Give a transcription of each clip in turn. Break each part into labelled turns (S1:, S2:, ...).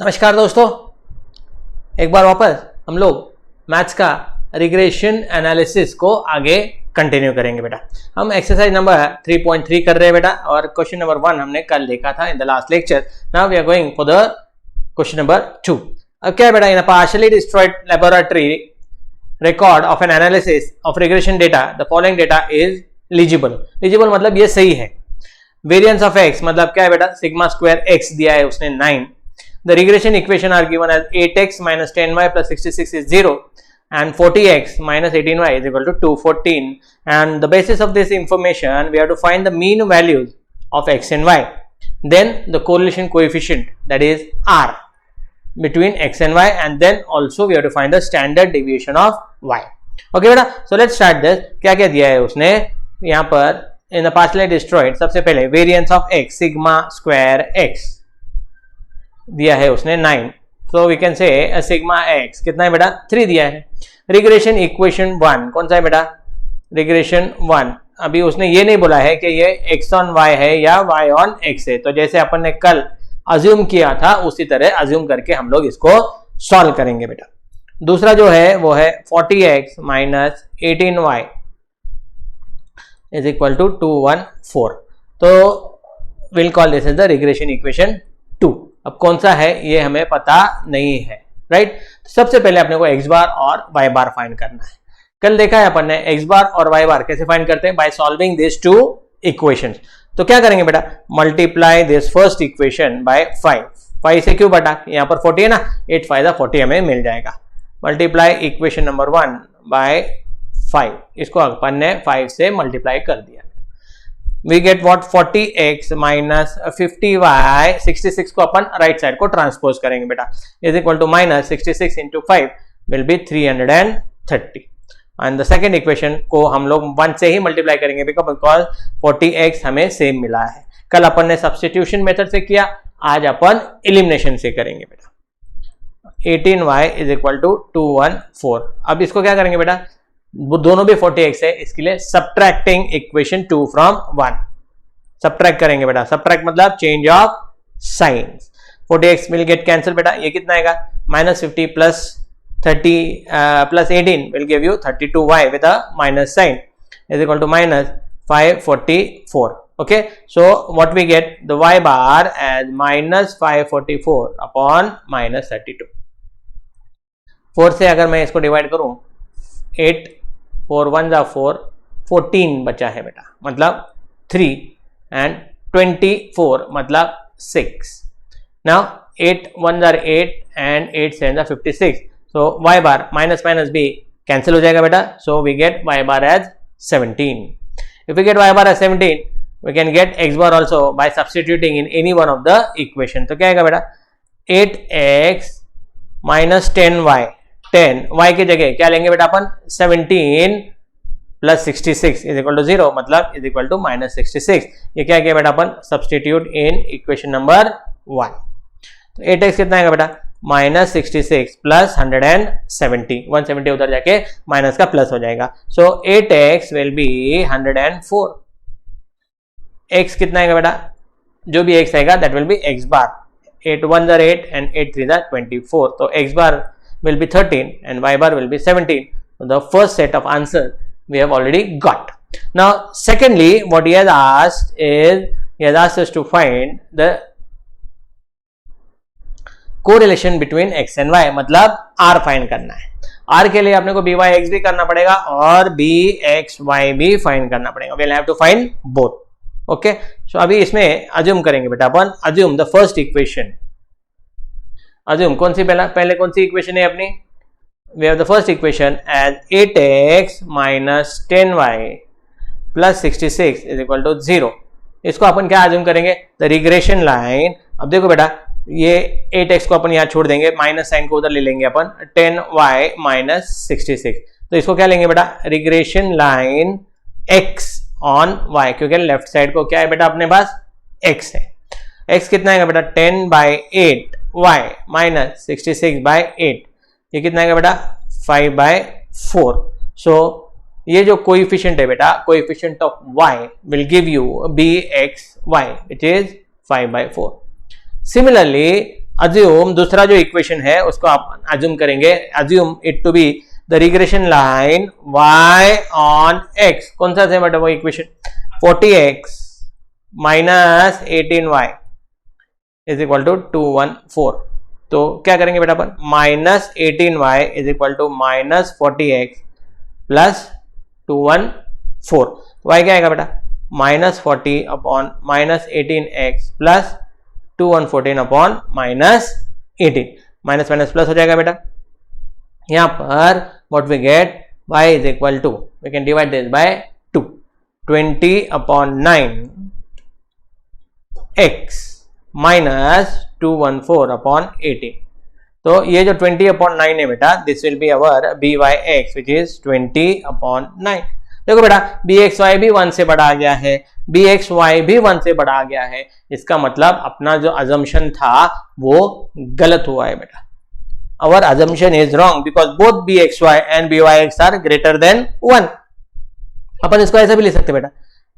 S1: नमस्कार दोस्तों, एक बार वापस हम लोग मैथ्स का रिग्रेशन एनालिसिस को आगे कंटिन्यू करेंगे बेटा। हम एक्सरसाइज नंबर 3.3 कर रहे हैं बेटा और क्वेश्चन नंबर 1 हमने कल देखा था in the last lecture. Now we are going for the question number 2। अब क्या है बेटा, in a partially destroyed laboratory record of an analysis of regression data, the following data is legible. Legible मतलब ये सही है। Variance of x मतलब क्या है बेटा, सिग्मा स्क्वायर x दिया है उसने 9। The regression equation are given as 8x minus 10y plus 66 is 0 and 40x minus 18y is equal to 214. And the basis of this information, we have to find the mean values of x and y. Then the correlation coefficient, that is r, between x and y, and then also we have to find the standard deviation of y. Okay बेटा, so let's start this. क्या क्या दिया है उसने यहाँ पर in the partially destroyed, सबसे पहले variance of x sigma square x दिया है उसने 9, so we can say sigma x कितना है बेटा 3 दिया है। रिग्रेशन इक्वेशन 1 कौन सा है बेटा, रिग्रेशन 1। अभी उसने ये नहीं बोला है कि ये x on y है या y on x है, तो जैसे अपन ने कल अज्यूम किया था उसी तरह अज्यूम करके हम लोग इसको सॉल्व करेंगे बेटा। दूसरा जो है वो है 40x minus 18y is equal to 214, तो will call this is the regression equation 2। अब कौन सा है ये हमें पता नहीं है, राइट। सबसे पहले अपने को x बार और y बार फाइंड करना है। कल देखा है अपन ने x बार और y बार कैसे फाइंड करते हैं, by solving this two equations. तो क्या करेंगे बेटा, multiply this first equation by 5 से क्यों बटा, यहाँ पर 40 है ना, 8 फाइदा 40 हमें मिल जाएगा। मल्टीप्लाई इक्वेशन नंबर 1 बाय 5, इसको अपन ने 5 से मल्टीप्लाई कर दिया। We get what, 40x minus 50y, 66 को अपन राइट साइड को ट्रांसपोज करेंगे बेटा, is equal to minus 66 into 5 will be 330। And the second equation को हम लोग 1 से ही मल्टीप्लाई करेंगे बिकॉज 40x हमें सेम मिला है। कल अपन ने सब्स्टिट्यूशन मेथड से किया, आज अपन एलिमिनेशन से करेंगे बेटा। 18y is equal to 214। अब इसको क्या करेंगे बेटा, दोनों भी 40x है, इसके लिए सब्ट्रैक्टिंग इक्वेशन 2 फ्रॉम 1, सब्ट्रैक्ट करेंगे बेटा। सब्ट्रैक्ट मतलब change of science. 40x will get cancel बेटा, ये कितना आएगा, minus 50 plus 30 plus 18 will give you 32y with a minus sign is equal to minus 544. Okay, so what we get, the y bar as minus 544 upon minus 32। 4 से अगर मैं इसको divide करूं, 8 4 1 जा 4, 14 बचा है बेटा, मतलब 3 and 24 मतलब 6। now 8 1 जा 8 and 8 7 जा 56, so y bar minus minus b cancel हो जाएगा बेटा, so we get y bar as 17। if we get y bar as 17, we can get x bar also by substituting in any one of the equation। तो क्या आएगा बेटा, 8x minus 10y, 10y की जगह क्या लेंगे बेटा अपन, 17 प्लस 66 इज इक्वल टू 0, मतलब इज इक्वल टू माइनस 66। ये क्या किया बेटा अपन, सब्सटीट्यूट इन इक्वेशन नंबर 1। तो 8x कितना आएगा बेटा, माइनस 66 प्लस 170, 170 उधर जाके माइनस का प्लस हो जाएगा, सो 8x विल बी 104। x कितना आएगा बेटा, जो भी x आएगा that will be x bar. 8 1 jar 8 and 8 3 jar 24, तो x bar will be 13 and y bar will be 17. So the first set of answer we have already got. Now secondly, what he has asked is, he has asked us to find the correlation between x and y, मतलब r find करना है। r के लिए अपने को by(x) भी करना पड़ेगा और bxy भी फाइंड करना पड़ेगा। we'll have to find both. okay, so अभी इसमें अज्यूम करेंगे बेटा अपन, assume the first equation. Assume कौन सी पहले कौन सी इक्वेशन है अपनी, we have the first equation as 8x minus 10y plus 66 is equal to 0। इसको अपन क्या अज्यूम करेंगे, द रिग्रेशन लाइन। अब देखो बेटा, ये 8x को अपन यहाँ छोड़ देंगे, माइनस साइन को उधर ले लेंगे अपन, 10y माइनस 66, तो इसको क्या लेंगे बेटा, regression line x on y, क्योंकि लेफ्ट साइड को क्या है बेटा अपने पास x है। x कितना आएगा बेटा, 10/8 y माइनस 66/8, ये कितना आएगा बेटा 5/4। सो ये जो कोएफिशिएंट है बेटा, coefficient of y will give you bxy which is 5/4। Similarly, assume दूसरा जो इक्वेशन है उसको आप अज्यूम करेंगे, assume it to be the regression line y on x। कौन सा है बेटा वो equation? 40x minus 18y is equal to 214। तो क्या करेंगे बेटा अपन? Minus 18y is equal to minus 40x plus 214। y क्या आएगा बेटा? Minus 40 upon minus 18x plus 214 upon minus 18। Minus minus plus हो जाएगा बेटा। यहां पर what we get, y is equal to, we can divide this by 2, 20 upon 9 x minus 214 upon 18। तो ये जो 20 upon 9 है बेटा, this will be our byx which is 20 upon 9। देखो बेटा bxy भी 1 से बड़ा आ गया है, bxy भी 1 से बड़ा आ गया है, इसका मतलब अपना जो assumption था वो गलत हुआ है बेटा। Our assumption is wrong because both bxy and byx are greater than 1। अपन इसको ऐसे भी लिख सकते बेटा,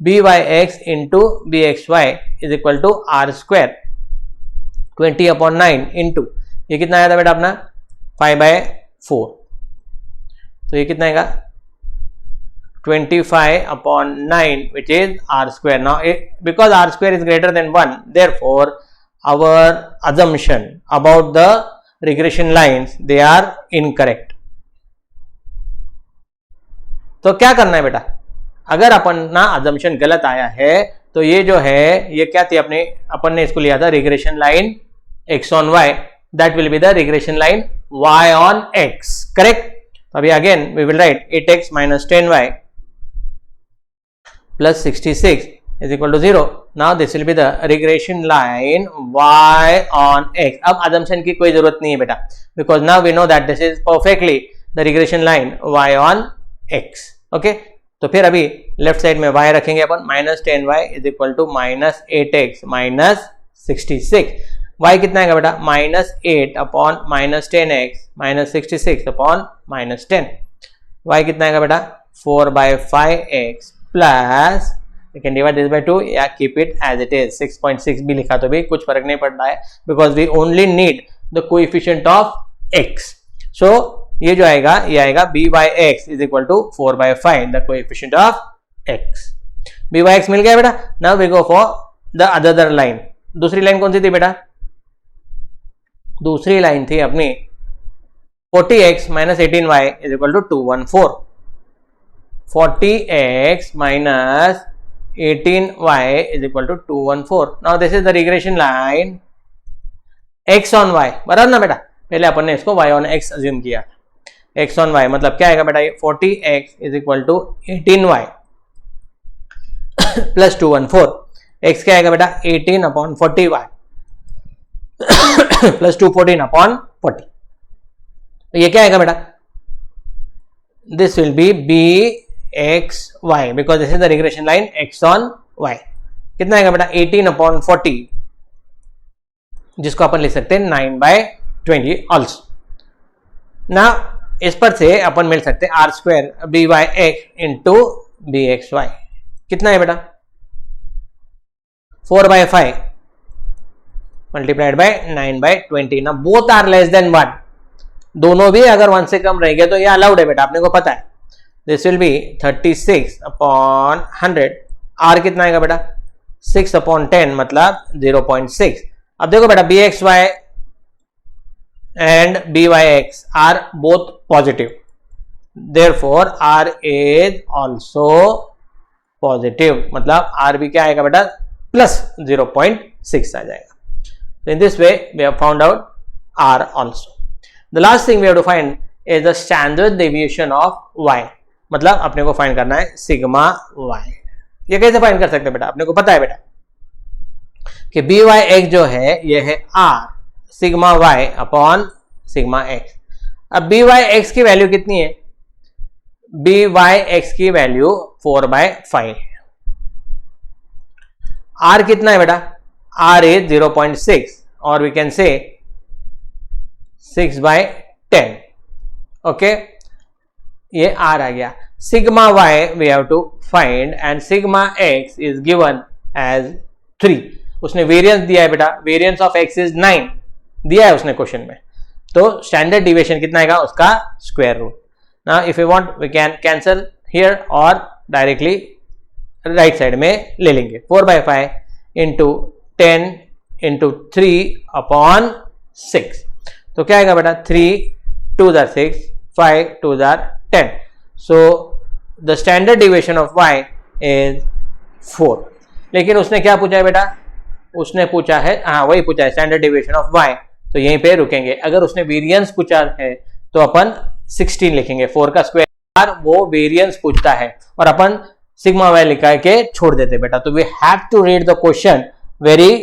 S1: byx into bxy is equal to r square 20 upon 9 into ये कितना आया था बेटा अपना 5/4। तो ये कितना आएगा 25 upon 9 which is r square। Now because r square is greater than 1, therefore our assumption about the regression lines they are incorrect। तो क्या करना है बेटा? अगर अपन ना assumption गलत आया है तो ये जो है ये क्या थी, अपने अपन ने इसको लिया था regression line x on y, that will be the regression line y on x, correct? अभी again we will write 8x minus 10y plus 66 is equal to 0। Now this will be the regression line y on x। अब assumption की कोई जरूरत नहीं है बेटा, because now we know that this is perfectly the regression line y on x। okay? तो फिर अभी लेफ्ट साइड में y रखेंगे अपन, minus 10y is equal to minus 8x minus 66। y कितना आएगा बेटा? Minus 8 upon minus 10x minus 66 upon minus 10। y कितना आएगा बेटा? 4/5x plus we can divide this by 2 या keep it as it is। 6.6 भी लिखा तो भी कुछ फर्क नहीं पड़ रहा है because we only need the coefficient of x। so ये जो आएगा ये आएगा b by x is equal to 4/5 the coefficient of x। b by x मिल गया बेटा। now we go for the other line। दूसरी लाइन कौन सी थी बेटा? दूसरी लाइन थी अपनी 40x minus 18y is equal to 214। 40x minus 18y is equal to 214। now this is the regression line x on y, बराबर ना बेटा? पहले अपन ने इसको y on x assume किया। x on y मतलब क्या आएगा बेटा? ये 40x is equal to 18y plus 214। x क्या आएगा बेटा? 18 upon 40y plus 214 upon 40। तो ये क्या आएगा बेटा? this will be bx y because this is the regression line x on y। कितना आएगा बेटा? 18 upon 40 जिसको अपन लिख सकते हैं 9/20 also। ना इस पर से अपन मिल सकते हैं r square by(x) into bxy। कितना है बेटा? 4/5 multiplied by 9/20। ना both are less than 1, दोनों भी अगर 1 से कम रहेंगे तो ये अलाउड है बेटा, आपने को पता है। This will be 36 upon 100। R कितना आएगा बेटा? 6 अपॉन 10 मतलब 0.6। अब देखो बेटा bxy and byx are both positive, therefore r is also positive, मतलब r भी क्या आएगा बेटा? प्लस 0.6 आ जाएगा। So in this way we have found out r also। The last thing we have to find is the standard deviation of y। मतलब अपने को find करना है सिग्मा y। ये कैसे फाइंड कर सकते हैं बेटा? अपने को पता है बेटा कि byx जो है ये है r sigma y upon sigma x। अब byx की वैल्यू कितनी है? byx की वैल्यू 4/5 है। r कितना है बेटा? r is 0.6 और वी कैन से 6/10। ओके, ये r आ गया। Sigma y we have to find and sigma x is given as 3। उसने वेरिएंस दिया है बेटा, वेरिएंस ऑफ x इज 9 दिया है उसने क्वेश्चन में, तो स्टैंडर्ड डिविएशन कितना आएगा उसका square root. Now if you want we can cancel here और डायरेक्टली राइट साइड में ले लेंगे. 4/5 इंटू 10 इंटू 3/6. तो क्या आएगा बेटा 3 2 6 5 2 10. So the standard deviation of y is 4. लेकिन उसने क्या पूछा है बेटा, उसने पूछा है, हाँ वही पूछा है स्टैंडर्ड डिविएशन ऑफ y, तो यहीं पे रुकेंगे. अगर उसने वेरिएंस पूछा है तो अपन 16 लिखेंगे. 4 का स्क्वायर वो वेरिएंस पूछता है और अपन सिग्मा वाई लिखा के छोड़ देते बेटा. तो we have to read the question very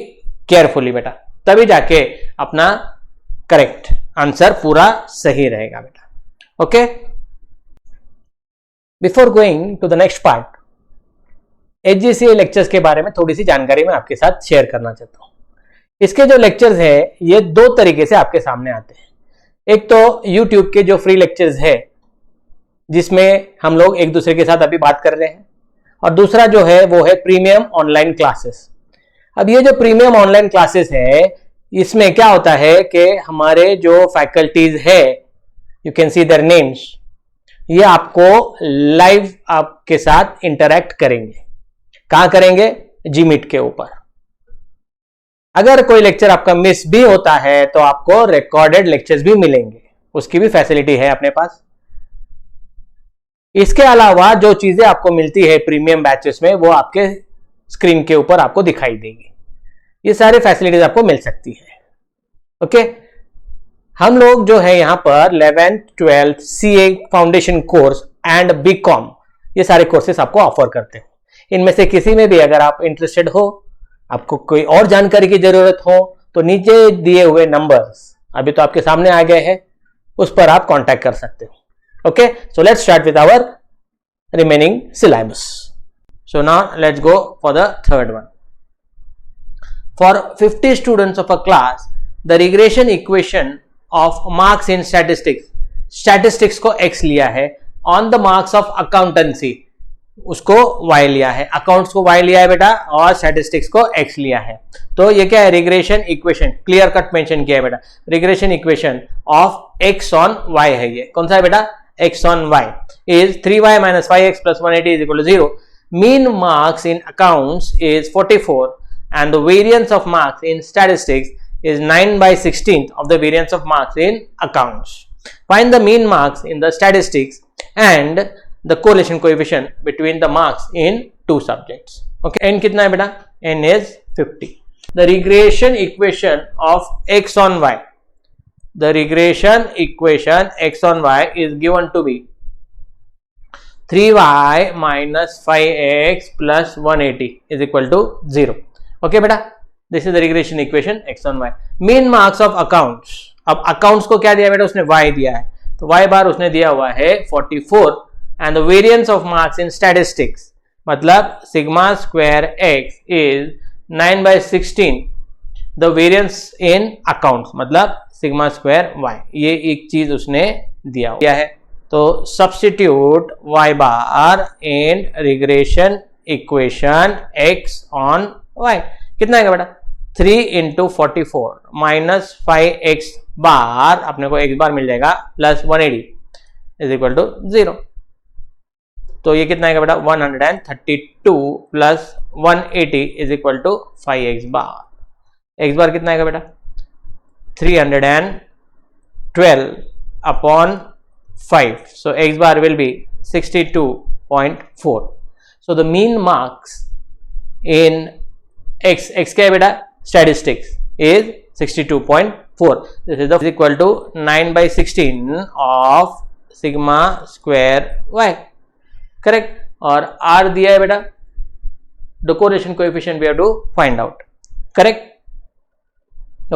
S1: carefully बेटा, तभी जाके अपना करेक्ट आंसर पूरा सही रहेगा बेटा. Okay, before going to the next part, HGCA lectures के बारे में थोड़ी सी जानकारी मैं आपके साथ शेयर करना चाहता हूं. इसके जो लेक्चर्स है ये दो तरीके से आपके सामने आते हैं. एक तो YouTube के जो फ्री लेक्चर्स है जिसमें हम लोग एक दूसरे के साथ अभी बात कर रहे हैं, और दूसरा जो है वो है प्रीमियम ऑनलाइन क्लासेस. अब ये जो प्रीमियम ऑनलाइन क्लासेस है इसमें क्या होता है कि हमारे जो फैकल्टीज है, you can see their names, ये आपको लाइव आपके साथ इंटरैक्ट करेंगे. कहां करेंगे? Gmeet के ऊपर. अगर कोई लेक्चर आपका मिस भी होता है तो आपको रिकॉर्डेड लेक्चर्स भी मिलेंगे, उसकी भी फैसिलिटी है अपने पास. इसके अलावा जो चीजें आपको मिलती है प्रीमियम बैचेस में वो आपके स्क्रीन के ऊपर आपको दिखाई देगी. ये सारी फैसिलिटीज आपको मिल सकती है. ओके, हम लोग जो है यहां पर 11th 12th CA foundation course and BCom ये सारे कोर्सेस आपको ऑफर करते हैं. इनमें से किसी में भी अगर आप इंटरेस्टेड हो, आपको कोई और जानकारी की जरूरत हो, तो नीचे दिए हुए नंबर्स अभी तो आपके सामने आ गए हैं, उस पर आप कांटेक्ट कर सकते हो. Okay, so let's start with our remaining syllabus. So now let's go for the third one. For 50 students of a class the regression equation of marks in statistics को x लिया है, on the marks of accountancy उसको y लिया है, accounts को y लिया है बेटा, और स्टैटिस्टिक्स को x लिया है. तो ये क्या है? Regression equation clear cut mention किया है बेटा. Regression equation of x on y है. ये कौन सा है बेटा? x on y is 3y minus 5x plus 180 is equal to 0. Mean marks in accounts is 44 and the variance of marks in statistics is 9/16 of the variance of marks in accounts. Find the mean marks in the statistics and the correlation coefficient between the marks in two subjects. Okay, n कितना है बेटा? n is 50. The regression equation of x on y. The regression equation x on y is given to be 3y minus 5x plus 180 is equal to 0. Okay बेटा, this is the regression equation x on y. Mean marks of accounts. अब accounts को क्या दिया बेटा? उसने y दिया है, तो y बार उसने दिया हुआ है 44 and the variance of marks in statistics मतलब sigma square x is 9/16 the variance in accounts मतलब sigma square y. ये एक चीज उसने दिया है. तो substitute y bar in regression equation x on y. कितना आएगा बेटा? 3 इंटू 44 माइनस 5x बार, अपने को x बार मिल जाएगा, प्लस 180 इज इक्वल टू 0. तो ये कितना आएगा बेटा? 132 plus 180 is equal to 5x bar. x bar कितना आएगा बेटा? 312 upon 5. So x bar will be 62.4. So the mean marks in x क्या है बेटा? Statistics is 62.4. This is equal to 9/16 of sigma square y. Correct? और r दिया है बेटा. The correlation coefficient we have to find out. Correct?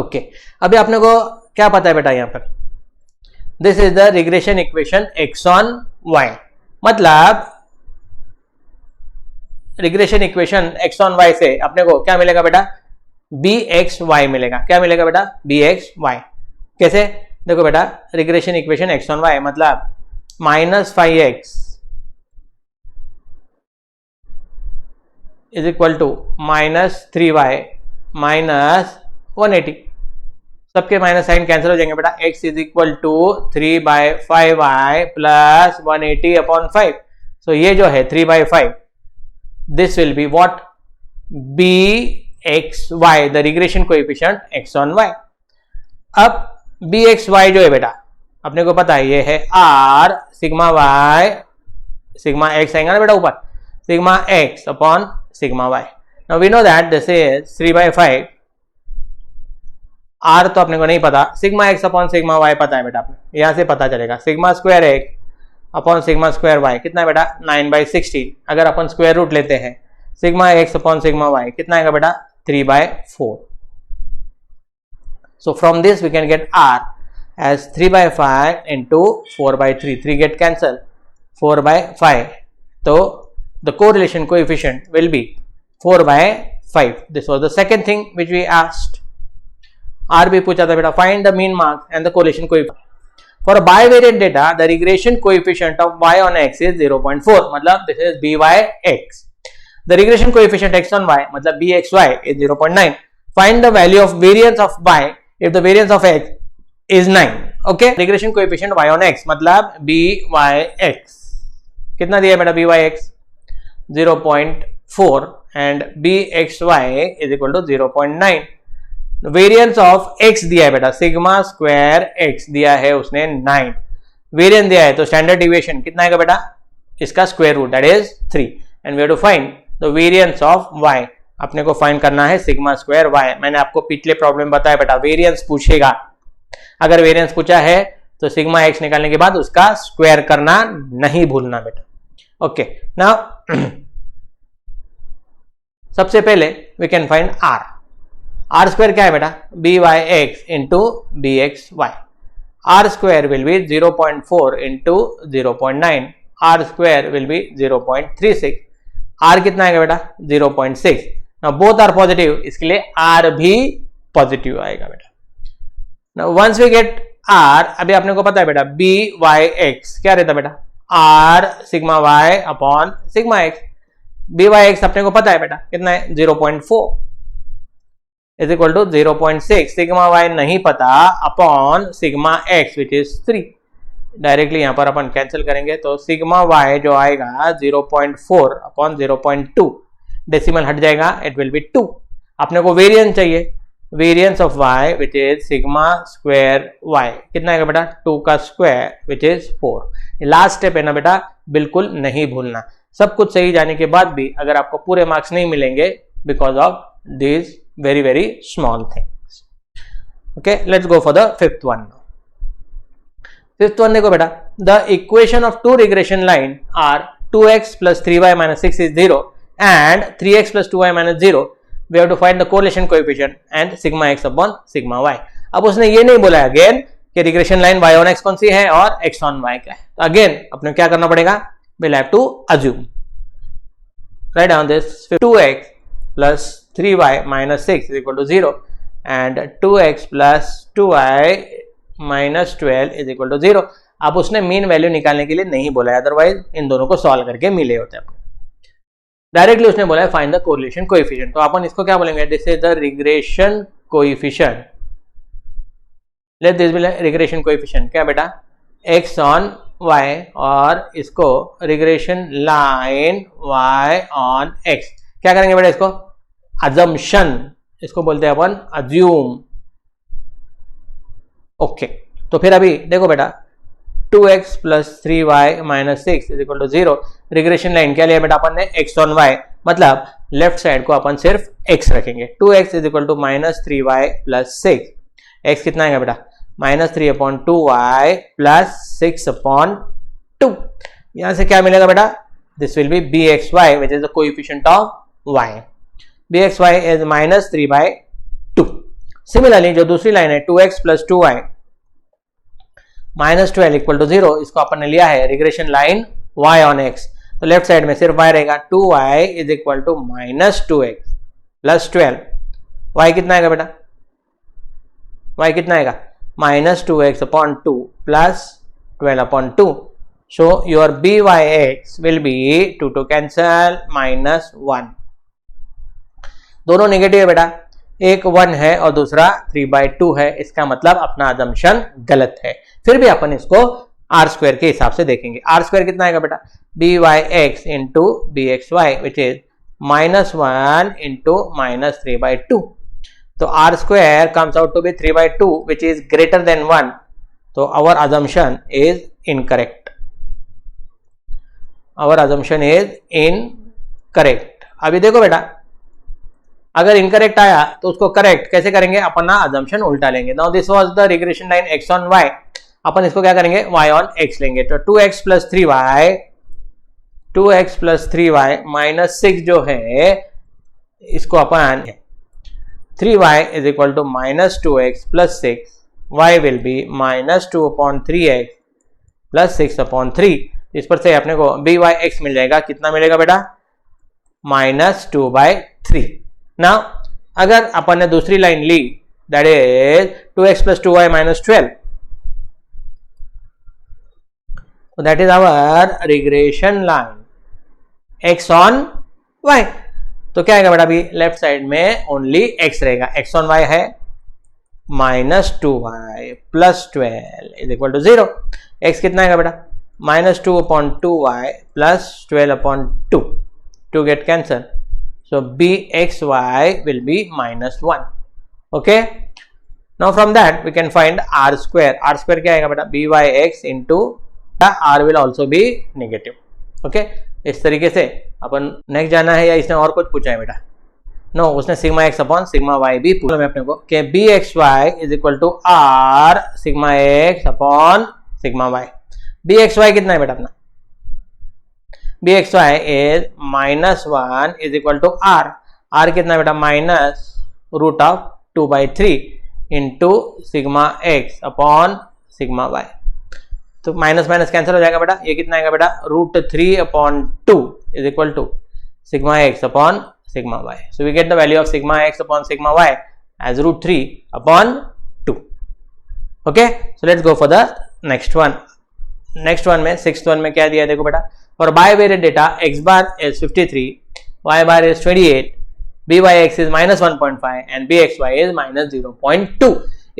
S1: Okay. अभी आपने को क्या पता है बेटा यहाँ पर? This is the regression equation x on y. मतलब regression equation x on y से अपने को क्या मिलेगा बेटा? bxy मिलेगा. क्या मिलेगा बेटा? bxy. कैसे? देखो बेटा, regression equation x on y मतलब minus 5x is equal to minus 3y minus 180. सबके माइनस साइन कैंसिल हो जाएंगे बेटा। x is equal to 3/5y plus 180/5। So ये जो है 3/5, this will be what, bxy, the regression coefficient x on y। अब bxy जो है बेटा अपने को पता है ये है r sigma y, sigma x आएगा ना बेटा ऊपर, sigma x upon sigma y। Now we know that this is 3/5, r तो अपने को नहीं पता, sigma x upon sigma y पता है बेटा, अपने यहां से पता चलेगा sigma square x upon sigma square y कितना है बेटा 9/16। अगर अपन स्क्वायर रूट लेते हैं sigma x upon sigma y कितना आएगा बेटा 3/4। So from this we can get r as 3/5 into 4/3, 3 get cancel, 4/5, so the correlation coefficient will be 4/5. This was the second thing which we asked. R भी पूछा था बेटा, find the mean marks and the correlation coefficient. For bivariate data, the regression coefficient of y on x is 0.4, मतलब this is byx. The regression coefficient x on y, मतलब bxy is 0.9. Find the value of variance of y if the variance of x is 9. Okay, regression coefficient y on x मतलब byx कितना दिया बेटा byx 0.4 and bxy is equal to 0.9. Variance of x दिया है बेटा sigma square x दिया है उसने 9, वेरिएंस दिया है तो स्टैंडर्ड डिविएशन कितना आएगा बेटा इसका square root that is 3 and we have to find the variance of y। अपने को फाइंड करना है सिग्मा स्क्वायर y। मैंने आपको पिछले प्रॉब्लम बताया बेटा वेरिएंस पूछेगा, अगर वेरिएंस पूछा है तो सिग्मा x निकालने के बाद उसका स्क्वायर करना नहीं भूलना बेटा। ओके नाउ सबसे पहले we can find r। r square क्या है बेटा byx into bxy। r square will be 0.4 into 0.9, r square will be 0.36, r कितना आएगा बेटा 0.6। नाउ बोथ आर पॉजिटिव, इसके लिए r भी पॉजिटिव आएगा बेटा। Now once we get r, अभी आपने को पता है बेटा byx क्या रहता बेटा r sigma y upon sigma x। byx अपने को पता है बेटा कितना है 0.4 is equal to 0.6, sigma y नहीं पता upon sigma x which is 3। Directly यहां पर अपन कैंसिल करेंगे तो सिग्मा y जो आएगा 0.4 अपॉन 0.2, डेसिमल हट जाएगा इट विल बी 2। अपने को वेरिएंस चाहिए, variance of y which is sigma square y कितना आएगा बेटा 2 का square which is 4। Last step है ना बेटा, बिल्कुल नहीं भूलना। सब कुछ सही जाने के बाद भी अगर आपको पूरे मार्क्स नहीं मिलेंगे because of this very small things. Okay, let's go for the fifth one now. Fifth one देखो बेटा, the equation of two regression line are 2x plus 3y minus 6 is 0 and 3x plus 2y minus 0. We have to find the correlation coefficient and sigma x upon sigma y. अब उसने ये नहीं बोला again कि regression line y on x कौन सी है और x on y क्या है, तो अगेन अपने क्या करना पड़ेगा, we'll have to assume. Write down this 2x plus 3y minus 6 is equal to 0 and 2x plus 2y minus 12 is equal to 0. अब उसने मीन वैल्यू निकालने के लिए नहीं बोला है, अदरवाइज इन दोनों को सॉल्व करके मिले होते हैं। डायरेक्टली उसने बोला है फाइंड द कोरिलेशन कोएफिशिएंट, तो अपन इसको क्या बोलेंगे, this is the regression coefficient. Let this be regression coefficient क्या बेटा x ऑन y और इसको regression line y on x। क्या करेंगे बेटा इसको अजम्पशन, इसको बोलते हैं अपन अज्यूम। ओके तो फिर अभी देखो बेटा 2x plus 3y minus 6 is equal to 0। Regression line क्या लिया बेटा अपन ने x on y, मतलब लेफ्ट साइड को अपन सिर्फ x रखेंगे। 2x is equal to minus 3y plus 6, x कितना आएगा बेटा -3 upon 2y plus 6 upon 2। यहां से क्या मिलेगा बेटा, this will B bxy which is the coefficient of y। bxy is -3/2। Similarly जो दूसरी लाइन है 2x plus 2y minus 12 equal to 0, इसको अपन ने लिया है regression line y on x, तो लेफ्ट साइड में सिर्फ y रहेगा। 2y is equal to -2x plus 12, y कितना आएगा बेटा, y कितना आएगा -2x upon 2 plus 12 upon 2। So your byx will be 2 to cancel -1, दोनों नेगेटिव है बेटा, एक 1 है और दूसरा 3/2 है, इसका मतलब अपना अजम्पशन गलत है। फिर भी अपन इसको आर स्क्वायर के हिसाब से देखेंगे। आर स्क्वायर कितना आएगा बेटा, B Y X into B X Y which is -1 into -3/2। तो R square comes out to be 3/2 which is greater than 1। तो our assumption is incorrect, our assumption is incorrect. अभी देखो बेटा, अगर इनकरेक्ट आया तो उसको करेक्ट कैसे करेंगे, अपन ना अजम्पशन उल्टा लेंगे। Now this was the regression line x on y, अपन इसको क्या करेंगे y ऑन x लेंगे। तो 2x plus 3y, 2x plus 3y minus 6 जो है इसको अपन 3y is equal to -2x plus 6, y will be -2/3x plus 6/3। इस पर से अपने को बी वाई एक्स मिल जाएगा, कितना मिलेगा बेटा, -2/3। नाउ अगर अपन ने दूसरी लाइन ली that is 2x plus 2y minus 12, that is our regression line x on y। तो क्या आएगा बेटा, अभी लेफ्ट साइड में ओनली x रहेगा, x ऑन y है -2y plus 12 is equal to 0। x कितना आएगा बेटा, -2/2y plus 12/2, 2 get cancel, so bxy will be -1. okay, now from that we can find r square। r square क्या आएगा बेटा, byx into r will also be negative। okay, इस तरीके से अपन next जाना है, या इसने और कुछ पूछा है बेटा, नो उसने sigma X upon sigma Y भी पूछा है अपने को कि B X Y is equal to R sigma X upon sigma Y. B X Y कितना है बेटा अपना, B X Y is -1 is equal to R, R कितना है बेटा, -√2/3 into sigma X upon sigma Y. तो माइनस माइनस कैंसिल हो जाएगा बेटा, ये कितना आएगा बेटा, √3/2 is equal to sigma X upon sigma y। So we get the value of sigma x upon sigma y as √3/2। okay, so let's go for the next one। next one में sixth one में क्या दिया है देखो बेटा, for bivariate data x bar is 53, y bar is 28, byx is -1.5 and bxy is -0.2।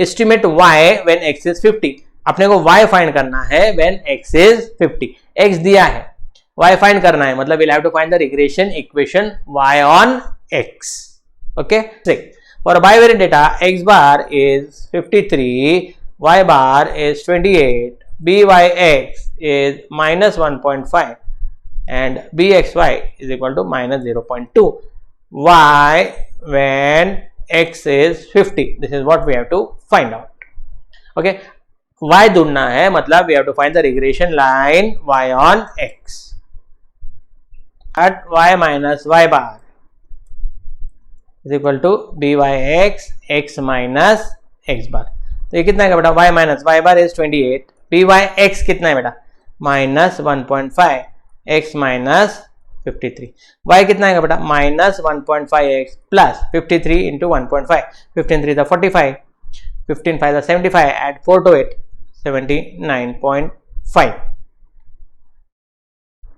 S1: estimate y when x is 50। अपने को y find करना है when x is 50। x दिया है, y फाइंड करना है, मतलब we'll have to find the regression equation y on x। okay, for bivariate data x bar is 53, y bar is 28, byx is -1.5 and bxy is equal to -0.2। y when x is 50, this is what we have to find out। okay, y ढूंढना है, मतलब we have to find the regression line y on x at y minus y bar is equal to byx x minus x bar। तो ये कितना है बेटा, y minus y bar is 28, byx कितना है बेटा, -1.5 x minus 53, y कितना है बेटा, -1.5x plus 53 into 1.5, 15 3 45, 15 5 75, add 4 to it, 79.5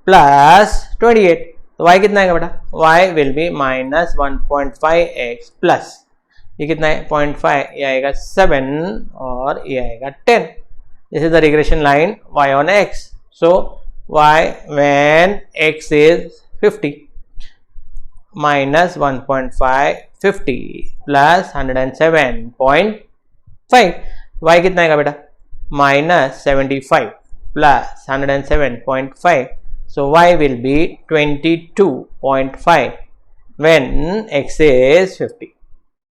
S1: plus 28। तो y कितना है बेटा, y will B -1.5x plus ये कितना है 0.5, ये आएगा 7 और ये आएगा 10। This is the regression line y on x। So y when x is 50 -1.5 50 plus 107.5, y कितना आएगा बेटा, -75 plus 107.5, so y will be 22.5 when x is 50,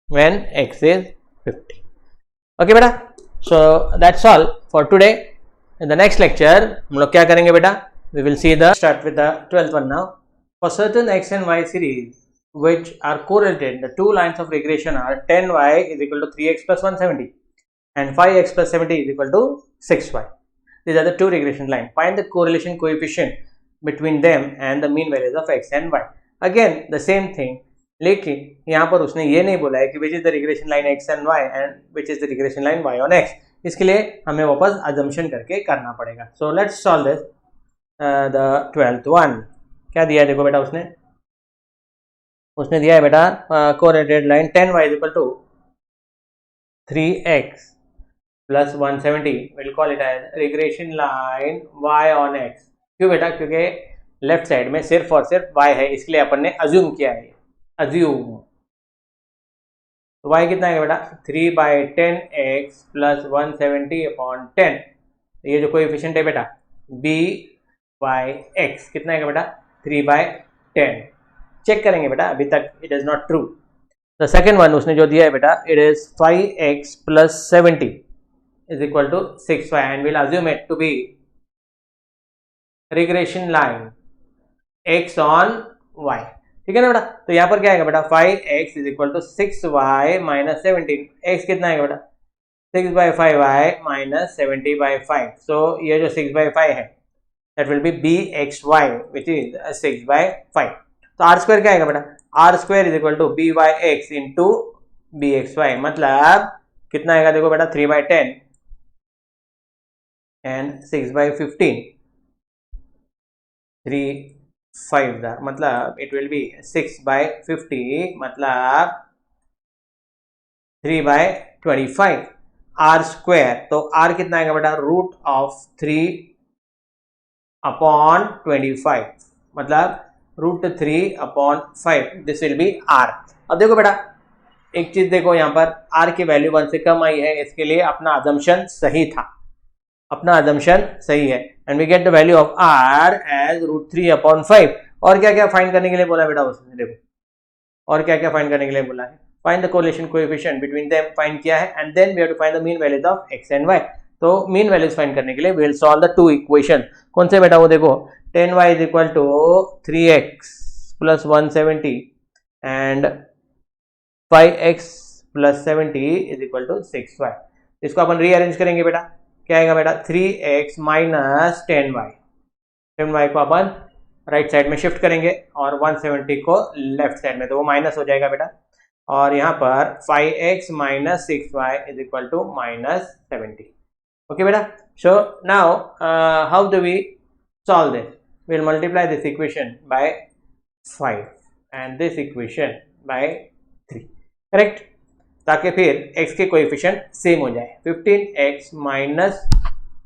S1: when x is 50। okay बेटा, so that's all for today। in the next lecture हम लोग क्या करेंगे बेटा, we will see the start with the 12th one now। for certain x and y series which are correlated, the two lines of regression are 10y is equal to 3x plus 170 and 5x plus 70 is equal to 6y। these are the two regression lines। find the correlation coefficient between them and the mean values of x and y। again the same thing, लेकिन यहाँ पर उसने ये नहीं बोला है कि which is the regression line x and y and which is the regression line y on x। इसके लिए हमें वापस assumption करके करना पड़ेगा। so let's solve this the 12th one। क्या दिया है देखो बेटा उसने, उसने दिया है बेटा correlated line 10y is equal to 3x plus 170, will call it as regression line y on x। क्यों बेटा? क्योंकि लेफ्ट साइड में सिर्फ और सिर्फ y है, इसलिए अपन ने अज्यूम किया है, अज्यूम। तो y कितना है बेटा? 3/10x plus 170 upon 10। ये जो कोएफिशिएंट है बेटा b बाई एक्स कितना है बेटा? 3/10। चेक करेंगे बेटा, अभी तक it is not true. The second one उसने जो दिया है बेटा, it is 5x plus 70 is equal to 6y and will assume it to be regression line x on y। ठीक है ना बेटा? तो यहाँ पर क्या आएगा बेटा? 5x is equal to 6y minus 17। x कितना आएगा बेटा? 6/5y minus 70/5। सो ये जो 6/5 है that will be bxy which is 6/5। तो r स्क्वायर क्या आएगा बेटा? r square is equal to byx into bxy, मतलब कितना आएगा? देखो बेटा 3/10 एंड 6/15, 3/5 मतलब इट विल बी 6/50 मतलब 3/25 r स्क्वायर। तो r कितना आएगा बेटा? रूट ऑफ 3 अपॉन 25 मतलब root 3 upon 5, this will be r। अब देखो बेटा एक चीज देखो, यहाँ पर r की वैल्यू 1 से कम आई है, इसके लिए अपना अजम्पशन सही था, अपना अजम्पशन सही है and we get the value of r as root 3 upon 5। और क्या क्या फाइंड करने के लिए बोला बेटा उसने? देखो और क्या क्या फाइंड करने के लिए बोला है? Find the correlation coefficient between them find किया है and then we have to find the mean values of x and y। तो मीन वैल्यूज फाइंड करने के लिए we will solve the two equation. कौन से बेटा? वो देखो 10y is equal to 3x plus 170 and 5x plus 70 is equal to 6y। इसको अपन रीअरेंज करेंगे बेटा, क्या आएगा बेटा? 3x माइनस 10y को अपन राइट साइड में शिफ्ट करेंगे और 170 को लेफ्ट साइड में, तो वो माइनस हो जाएगा बेटा। और यहाँ पर 5x minus 6y is equal to minus 70। Okay बेटा, so now how do we solve this? We'll multiply this equation by 5 and this equation by 3, correct? ताकि फिर x के कोएफिशिएंट सेम हो जाए। 15x minus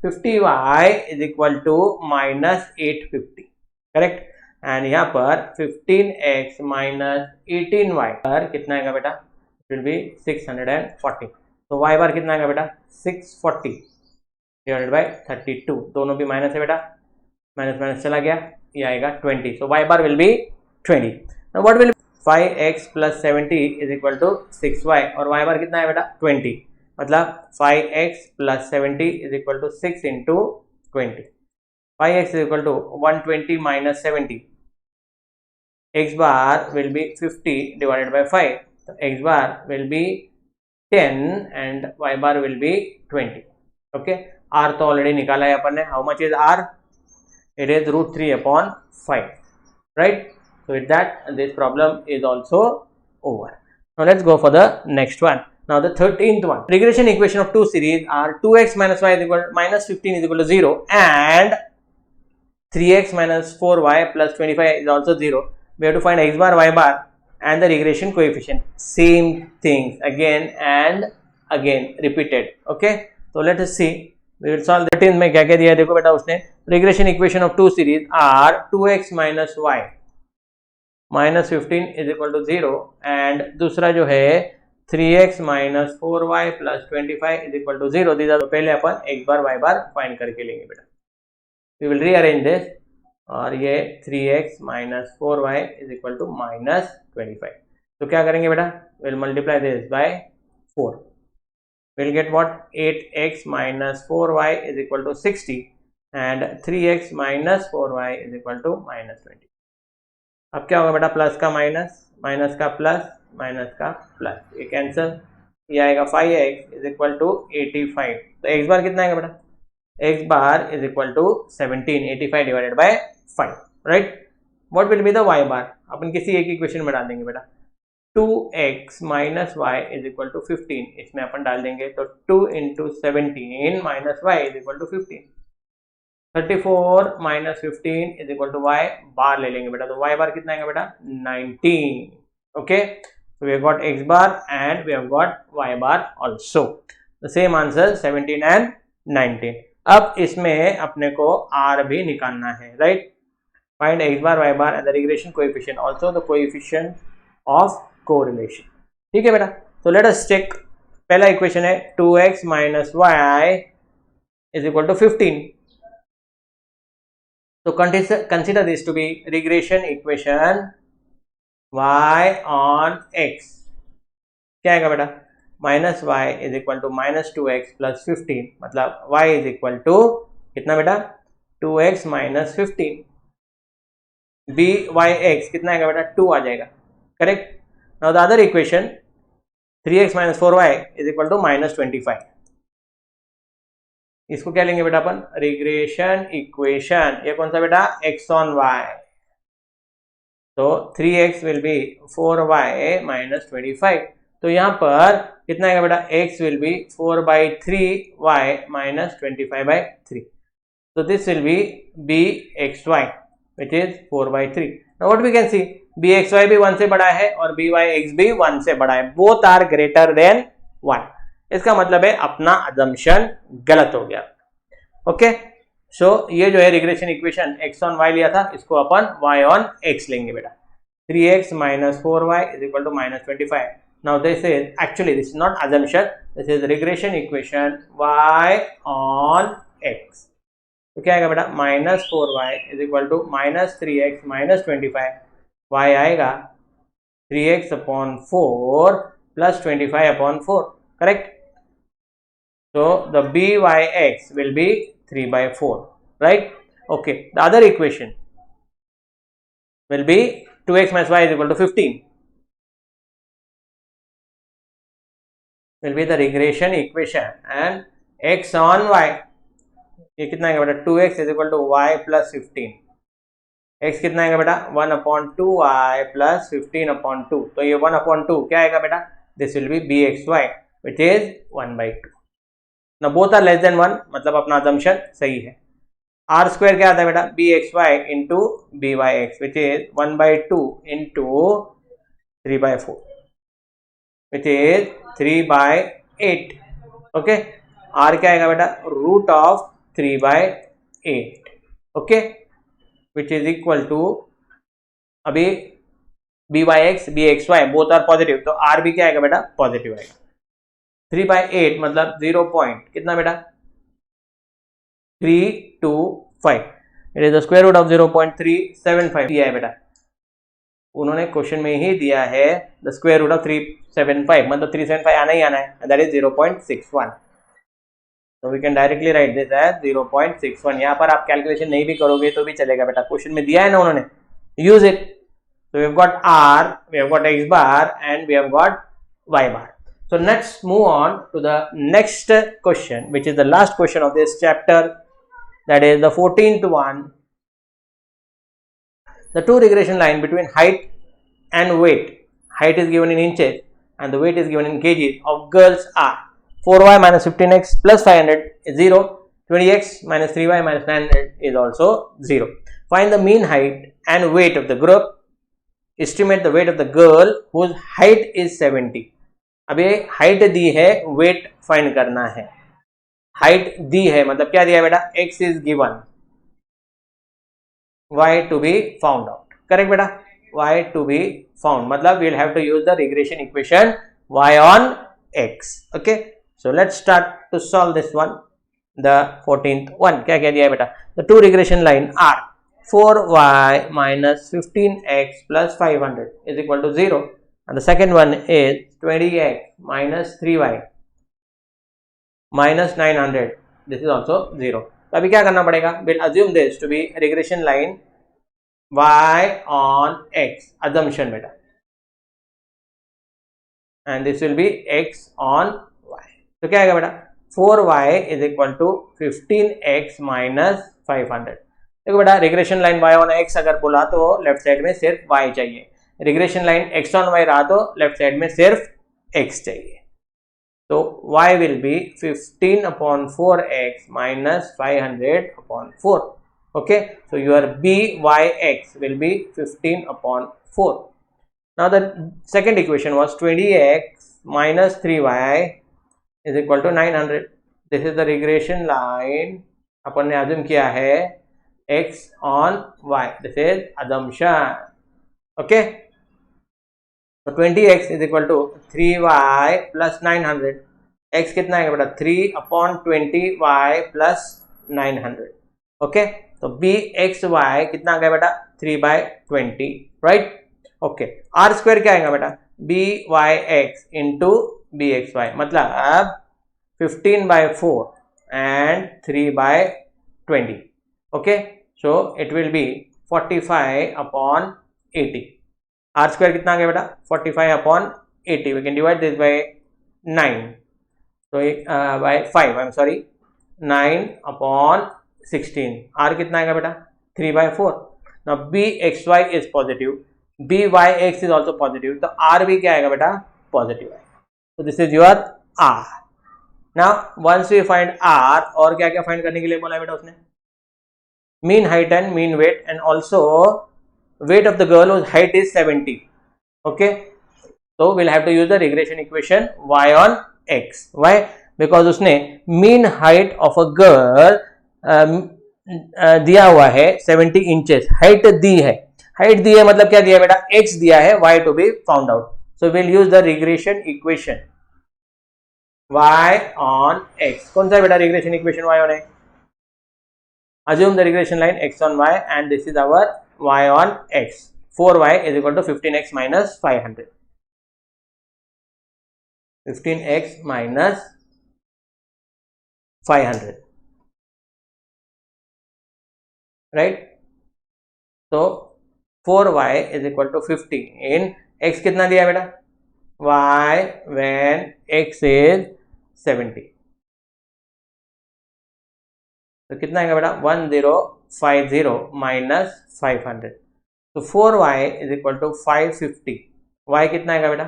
S1: 50y is equal to minus 850, correct? And यहाँ पर 15x minus 18y पर कितना आएगा बेटा? It will be 640। तो y बार कितना आएगा बेटा? 640 डिवाइडेड बाय 32, दोनों भी माइनस है बेटा, माइनस माइनस चला गया, ये आएगा 20। So y bar will be 20। Now what will 5x plus 70 is equal to 6y और y बार कितना है बेटा? 20, मतलब 5x plus 70 is equal to 6 into 20। 5x is equal to 120 minus 70, x bar will be 50 divided by 5, तो x bar will be 10 and y bar will be 20। Okay, r तो already निकाला है अपन ने। How much is r? It is root 3 upon 5, right? So with that this problem is also over. Now let's go for the next one. Now the 13th one, regression equation of two series are 2x minus y is equal minus 15 is equal to 0 and 3x minus 4y plus 25 is also 0. We have to find x bar, y bar and the regression coefficient. Same things again and again repeated. Okay, so let us see. We will solve 13 में क्या क्या दिया है? देखो बेटा उसने regression equation of two series are 2x minus Y minus 15 is equal to 0 and दूसरा जो है 3x minus 4y plus 25 is equal to 0। These are, पहले अपन x bar y bar find करके लेंगे बेटा। वी विल रीअरेंज दिस और ये 3x minus 4y is equal to minus 25। तो क्या करेंगे बेटा? Will multiply this by 4, we'll get what? 8x minus 4y is equal to 60 and 3x minus 4y is equal to minus 20। अब क्या होगा बेटा? प्लस का माइनस, माइनस का प्लस, माइनस का प्लस, ये कैंसिल, ये आएगा 5x is equal to 85। तो x बार कितना आएगा बेटा? x bar is equal to 17, 85 divided by 5, right? What will be the y बार? अपन किसी एक इक्वेशन में डाल देंगे बेटा। 2x minus Y is equal to 15, इसमें अपन डाल देंगे तो 2 into 17 minus Y is equal to 15। 34 minus 15 is equal to y बार ले लेंगे बेटा, तो वाई बार कितना आएगा बेटा? 19। Okay, so we have got x bar and we have got y bar also. The same answer 17 and 19. अब इसमें अपने को r भी निकालना है, right. Find x bar, y bar and the regression coefficient, also the coefficient of correlation. ठीक है बेटा. So let us check. पहला इक्वेशन है 2x minus y is equal to 15. So consider this to be regression equation y on x. क्या आएगा बेटा? Minus Y is equal to minus 2x plus 15, मतलब y is equal to कितना बेटा? 2x minus 15. B Y x कितना आएगा बेटा? 2 आ जाएगा, correct. Now the other equation 3x minus 4y is equal to minus 25. इसको क्या लेंगे बेटा अपन? Regression equation. ये कौन सा बेटा? x on y. तो 3x will be 4y minus 25. तो यहाँ पर कितना आएगा बेटा? x will be 4/3y minus 25/3. So this will be bxy which is 4/3. Now what we can see, bxy भी 1 से बड़ा है और byx भी 1 से बड़ा है. Both are greater than 1. इसका मतलब है अपना assumption गलत हो गया. ओके, सो ये जो है regression equation x on y लिया था, इसको अपन y ऑन x लेंगे बेटा. 3x minus 4y is equal to minus 25. Now this is actually, this is not assumption, this is regression equation y on x. तो क्या आएगा बेटा? Minus 4y is equal to minus 3x minus 25. y आएगा 3x upon 4 plus 25 upon 4, correct. So the byx will be 3/4, right? Okay, the other equation will be 2x minus y is equal to 15. Will be the regression equation and x on y. ये कितना आएगा बेटा? 2x is equal to y plus 15. x कितना आएगा बेटा? 1/2y plus 15/2. तो ये 1/2 क्या आएगा बेटा? This will be bxy which is 1/2. Now both are less than 1, मतलब अपना assumption सही है. r square क्या आता है बेटा? bxy into byx which is 1/2 into 3/4 which is 3/8. okay, r क्या आएगा बेटा? root of 3/8. okay, which is equal to, अभी byx bxy both are positive, तो r भी क्या आएगा बेटा? पॉजिटिव आएगा. 3/8 मतलब 0 पॉइंट कितना बेटा? 325. It is the square root of 0.375 दिया है बेटा. उन्होंने क्वेश्चन में ही दिया है द स्क्वायर रूट ऑफ 375, मतलब 375 आना ही आना है, दैट इज 0.61. तो we can directly write this as 0.61. यहाँ पर आप कैलकुलेशन नहीं भी करोगे तो भी चलेगा बेटा, क्वेश्चन में दिया है ना उन्होंने, use it. So we have got r, we have got x bar and we have got y bar. So let's move on to the next question, which is the last question of this chapter, that is the 14th one. The two regression line between height and weight. Height is given in inches and the weight is given in kgs of girls are 4y minus 15x plus 500 is 0. 20x minus 3y minus 900 is also 0. Find the mean height and weight of the group. Estimate the weight of the girl whose height is 70. अब ये height दी है, weight find करना है. Height दी है मतलब क्या दिया है बेटा? x is given, y to be found out, correct बेटा? y टू बी फाउंड मतलब we will have to use the regression equation y on x. Okay, so let's start to solve this one. The 14th one क्या क्या दिया है बेटा? The two regression line are 4y minus 15x plus 500 is equal to 0. And the second one is 20x minus 3y minus 900. This is also 0. तो अभी क्या करना पड़ेगा? We'll assume this to be regression line y on x. Assumption बेटा. And this will be x on y. तो क्या आएगा बेटा? 4y is equal to 15x minus 500. देखो बेटा, regression line y on x अगर बोला तो लेफ्ट साइड में सिर्फ y चाहिए. Regression line x on y रहा तो लेफ्ट साइड में सिर्फ x चाहिए. तो y will B 15/4x minus 500/4. Okay, so your byx will be 15/4. Now the second equation was 20x minus 3y is equal to 900. This is the regression line. अपन ने assume किया है x on y. This is assumption. Okay. So 20x is equal to 3y plus 900. x कितना है बेटा 3/20y plus 900. Okay. तो bxy कितना आ गया बेटा 3/20. राइट. ओके. आर स्क्वायर क्या आएगा बेटा byx इंटू bxy, मतलब अब 15/4 and 3/20. Okay, so it will be 45/80. R square कितना आ गया बेटा 45/80. We can divide this by 9. So by 5. I'm sorry. 9/16. Are कितना आएगा बेटा 3/4. Now bxy is positive. byx is also positive. तो r भी क्या आएगा बेटा पॉजिटिव आएगा. So this is your r. Now once we find r, और क्या क्या फाइंड करने के लिए बोला है बेटा उसने mean height and mean weight and also weight of the girl whose height is 70. Okay, so we'll have to use the regression equation y on x. Why? Because उसने mean height of a girl दिया हुआ है 70 inches. Height दी है, height दी है मतलब क्या दिया है बेटा x दिया है, y to be found out. So we'll use the regression equation y on x. कौन सा है बेटा regression equation y on x? Assume the regression line x on y and this is our y on x. 4y is equal to 15x minus 500. 15x minus 500. Right? So 4y is equal to 50 in x कितना दिया बेटा y when x is 70. तो कितना आएगा बेटा 1050 minus 500. तो 4y is equal to 550. y कितना आएगा बेटा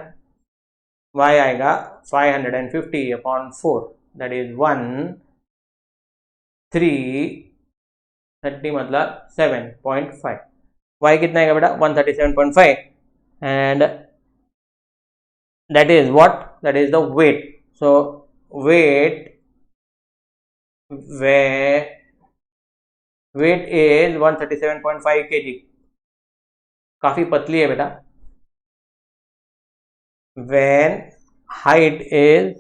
S1: y आएगा 550/4. that is 330 मतलब 7.5. y कितना आएगा बेटा 137.5 and that is what? That is the weight. So weight is 137.5 kg. काफी पतली है बेटा. when height is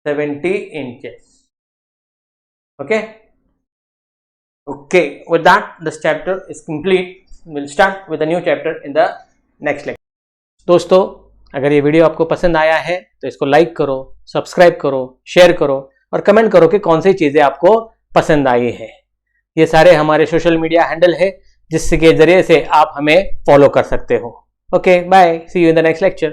S1: 70 inches. Okay, with that this chapter is complete. We'll start with a new chapter in the next lecture. दोस्तों अगर ये video आपको पसंद आया है तो इसको लाइक करो, सब्सक्राइब करो, शेयर करो और कमेंट करो कि कौन सी चीजें आपको पसंद आई है. ये सारे हमारे सोशल मीडिया हैंडल है जिसके जरिए से आप हमें फॉलो कर सकते हो. Okay, bye, see you in the next lecture.